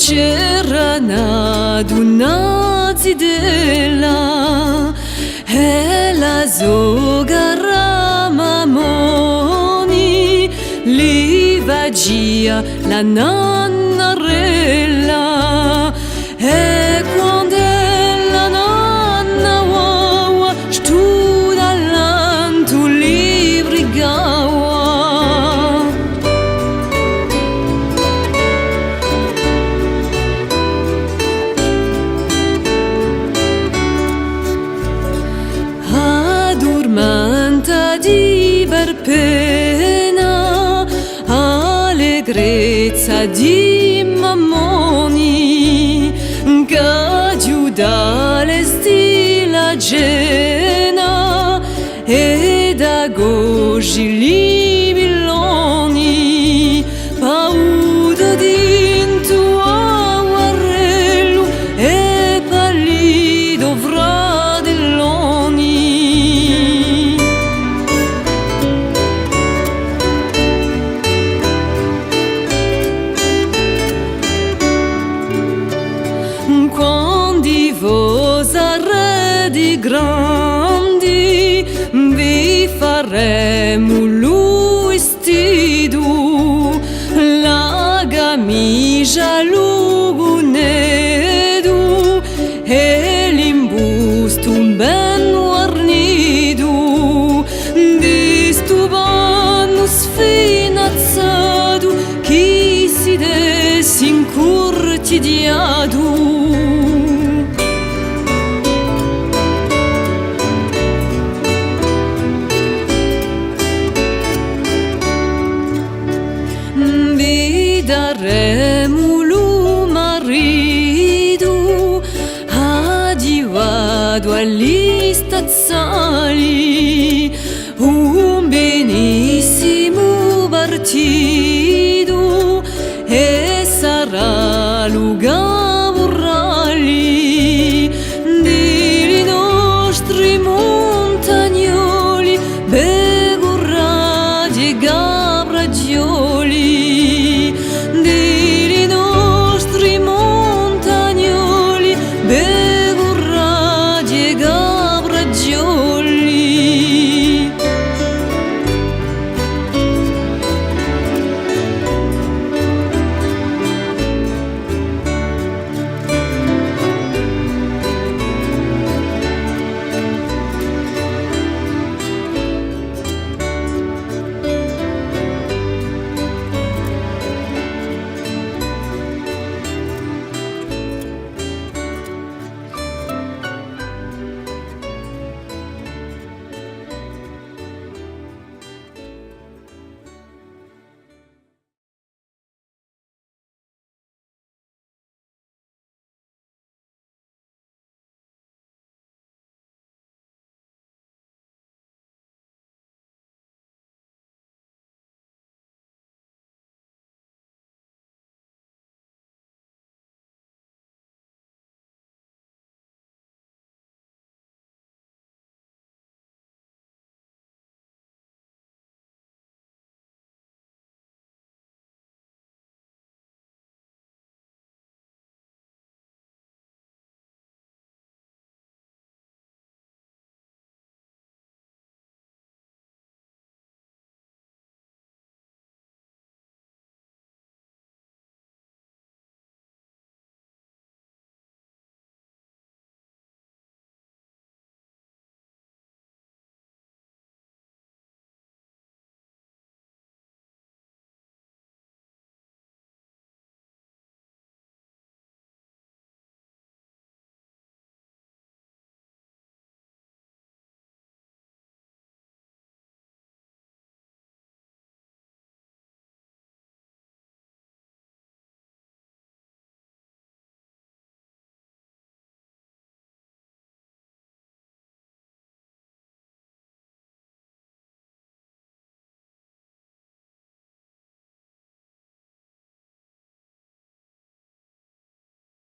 c'era una zidella e la zogara mamoni li vagia la nannarella e quando la nanna wawa studa l'antu li brigawa. Addormenta di verpena, allegrezza di mammoni, che giuda le stila gena e da goji li billoni, paudo dintu a guarrello e pallido fradelloni. Quando vos arredi grandi vi faremo lui stidu la camicia lugunedu e l'imbusto ben guarnidu di stu vanno sfinazzato chi si desse incurtidiadu. Vi daremo lo marito adiuado agli stazzali, un benissimo partito e sarà lugar